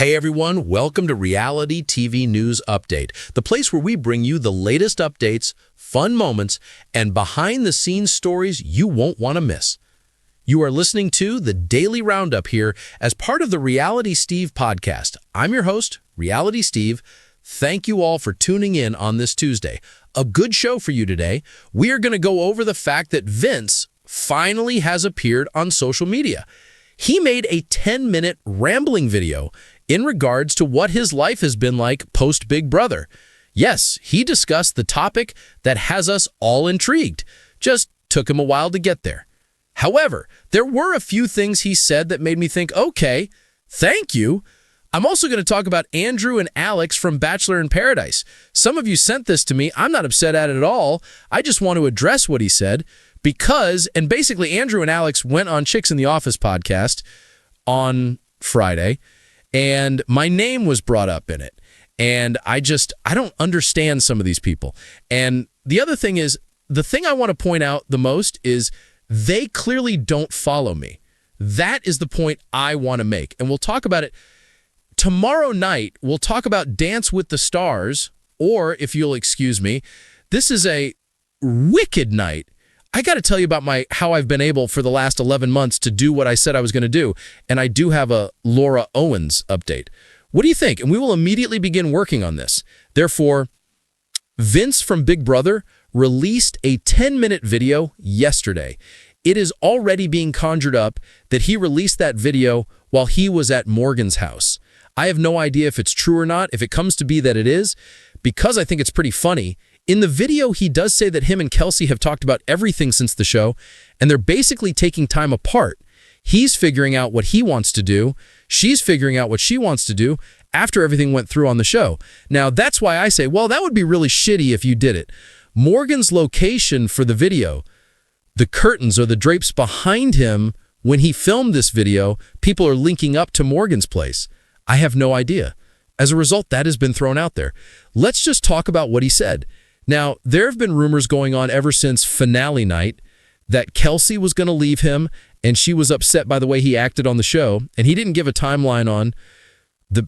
Hey everyone, welcome to Reality TV News Update, the place where we bring you the latest updates, fun moments, and behind-the-scenes stories you won't want to miss. You are listening to the Daily Roundup here as part of the Reality Steve podcast. I'm your host, Reality Steve. Thank you all for tuning in on this Tuesday. A good show for you today. We are going to go over the fact that Vince finally has appeared on social media. He made a 10-minute rambling video in regards to what his life has been like post-Big Brother. Yes, he discussed the topic that has us all intrigued. Just took him a while to get there. However, there were a few things he said that made me think, okay, thank you. I'm also going to talk about Andrew and Alex from Bachelor in Paradise. Some of you sent this to me. I'm not upset at it at all. I just want to address what he said because, and basically Andrew and Alex went on Chicks in the Office podcast on Friday, and my name was brought up in it. And I don't understand some of these people. And the other thing is, the thing I want to point out the most is they clearly don't follow me. That is the point I want to make. And we'll talk about it tomorrow night. We'll talk about Dance with the Stars, or if you'll excuse me, this is a wicked night. I got to tell you about how I've been able for the last 11 months to do what I said I was going to do. And I do have a Laura Owens update. What do you think? And we will immediately begin working on this. Therefore, Vince from Big Brother released a 10-minute video yesterday. It is already being conjured up that he released that video while he was at Morgan's house. I have no idea if it's true or not. If it comes to be that it is, because I think it's pretty funny, in the video, he does say that him and Kelsey have talked about everything since the show, and they're basically taking time apart. He's figuring out what he wants to do. She's figuring out what she wants to do after everything went through on the show. Now, that's why I say, well, that would be really shitty if you did it. Morgan's location for the video, the curtains or the drapes behind him when he filmed this video, people are linking up to Morgan's place. I have no idea. As a result, that has been thrown out there. Let's just talk about what he said. Now, there have been rumors going on ever since finale night that Kelsey was going to leave him, and she was upset by the way he acted on the show, and he didn't give a timeline on the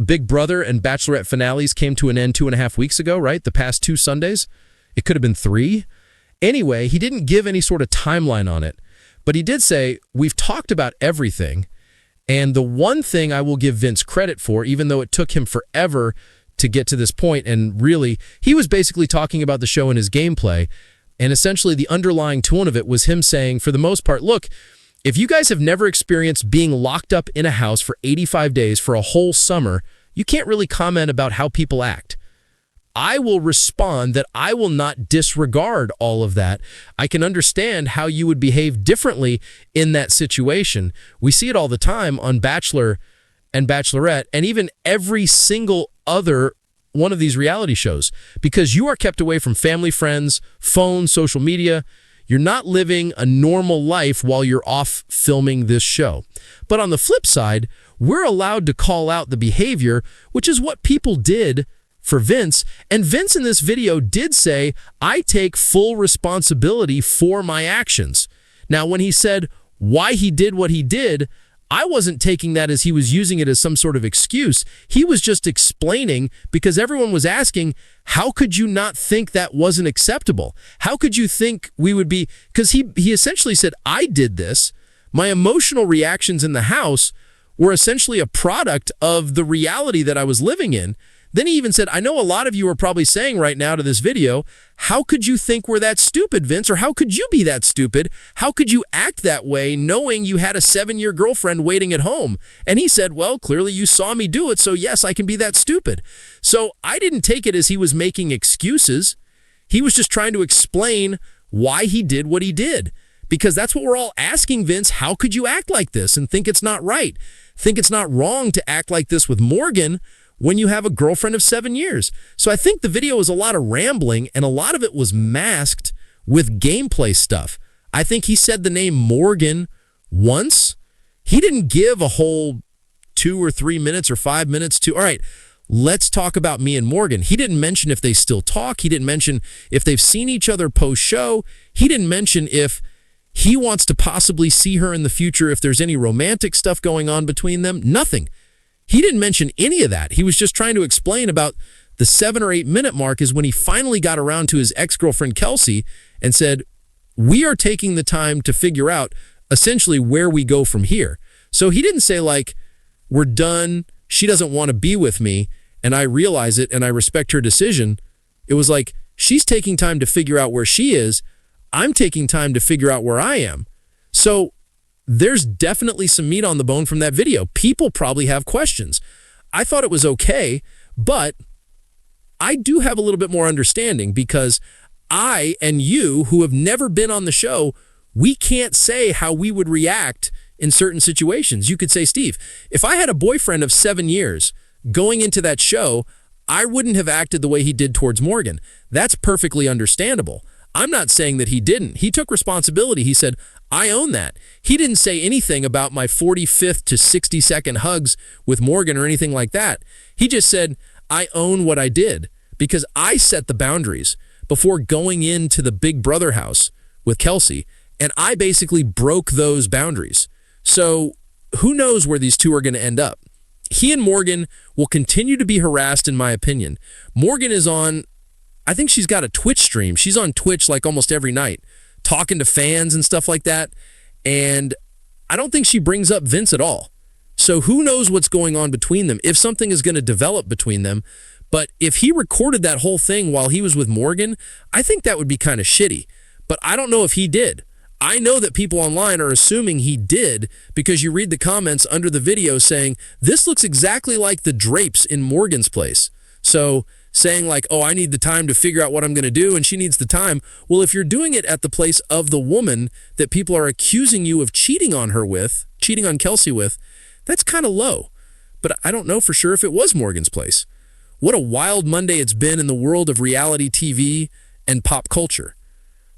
Big Brother and Bachelorette finales came to an end 2.5 weeks ago, right? The past 2 Sundays. It could have been 3. Anyway, he didn't give any sort of timeline on it, but he did say, we've talked about everything, and the one thing I will give Vince credit for, even though it took him forever to get to this point, and really, he was basically talking about the show and his gameplay, and essentially the underlying tone of it was him saying, for the most part, look, if you guys have never experienced being locked up in a house for 85 days for a whole summer, you can't really comment about how people act. I will respond that I will not disregard all of that. I can understand how you would behave differently in that situation. We see it all the time on Bachelor and Bachelorette, and even every single other one of these reality shows, because you are kept away from family, friends, phone, social media. You're not living a normal life while you're off filming this show. But on the flip side, we're allowed to call out the behavior, which is what people did for Vince. And Vince in this video did say, I take full responsibility for my actions. Now, when he said why he did what he did, I wasn't taking that as he was using it as some sort of excuse. He was just explaining, because everyone was asking, how could you not think that wasn't acceptable? How could you think we would be, because he essentially said, I did this. My emotional reactions in the house were essentially a product of the reality that I was living in. Then he even said, I know a lot of you are probably saying right now to this video, how could you think we're that stupid, Vince? Or how could you be that stupid? How could you act that way knowing you had a 7-year girlfriend waiting at home? And he said, well, clearly you saw me do it, so yes, I can be that stupid. So I didn't take it as he was making excuses. He was just trying to explain why he did what he did. Because that's what we're all asking, Vince. How could you act like this and think it's not right? Think it's not wrong to act like this with Morgan when you have a girlfriend of 7 years. So I think the video was a lot of rambling, and a lot of it was masked with gameplay stuff. I think he said the name Morgan once. He didn't give a whole 2 or 3 minutes or 5 minutes to, all right, let's talk about me and Morgan. He didn't mention if they still talk. He didn't mention if they've seen each other post-show. He didn't mention if he wants to possibly see her in the future, if there's any romantic stuff going on between them. Nothing. He didn't mention any of that. He was just trying to explain about the 7 or 8 minute mark is when he finally got around to his ex-girlfriend Kelsey and said, we are taking the time to figure out essentially where we go from here. So he didn't say like, we're done, she doesn't want to be with me, and I realize it and I respect her decision. It was like, she's taking time to figure out where she is, I'm taking time to figure out where I am. So there's definitely some meat on the bone from that video. People probably have questions. I thought it was okay, but I do have a little bit more understanding because I and you, who have never been on the show, we can't say how we would react in certain situations. You could say, Steve, if I had a boyfriend of 7 years going into that show, I wouldn't have acted the way he did towards Morgan. That's perfectly understandable. I'm not saying that he didn't. He took responsibility. He said, I own that. He didn't say anything about my 45th to 60-second hugs with Morgan or anything like that. He just said, I own what I did because I set the boundaries before going into the Big Brother house with Kelsey, and I basically broke those boundaries. So who knows where these two are going to end up? He and Morgan will continue to be harassed, in my opinion. Morgan is on, I think she's got a Twitch stream. She's on Twitch like almost every night, talking to fans and stuff like that. And I don't think she brings up Vince at all. So who knows what's going on between them, if something is going to develop between them. But if he recorded that whole thing while he was with Morgan, I think that would be kind of shitty. But I don't know if he did. I know that people online are assuming he did because you read the comments under the video saying, this looks exactly like the drapes in Morgan's place. So saying like, oh, I need the time to figure out what I'm going to do and she needs the time. Well, if you're doing it at the place of the woman that people are accusing you of cheating on her with, cheating on Kelsey with, that's kind of low. But I don't know for sure if it was Morgan's place. What a wild Monday it's been in the world of reality TV and pop culture.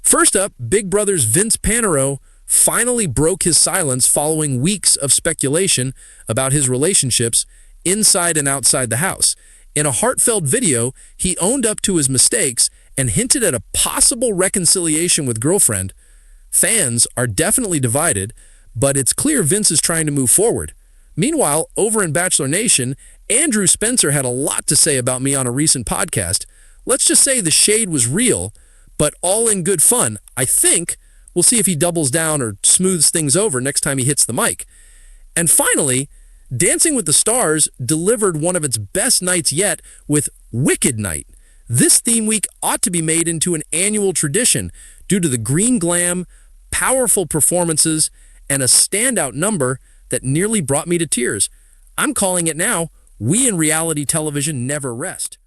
First up, Big Brother's Vince Panero finally broke his silence following weeks of speculation about his relationships inside and outside the house. In a heartfelt video, he owned up to his mistakes and hinted at a possible reconciliation with girlfriend. Fans are definitely divided, but it's clear Vince is trying to move forward. Meanwhile, over in Bachelor Nation, Andrew Spencer had a lot to say about me on a recent podcast. Let's just say the shade was real, but all in good fun. I think we'll see if he doubles down or smooths things over next time he hits the mic. And finally, Dancing with the Stars delivered one of its best nights yet with Wicked Night. This theme week ought to be made into an annual tradition due to the green glam, powerful performances, and a standout number that nearly brought me to tears. I'm calling it now. We in reality television never rest.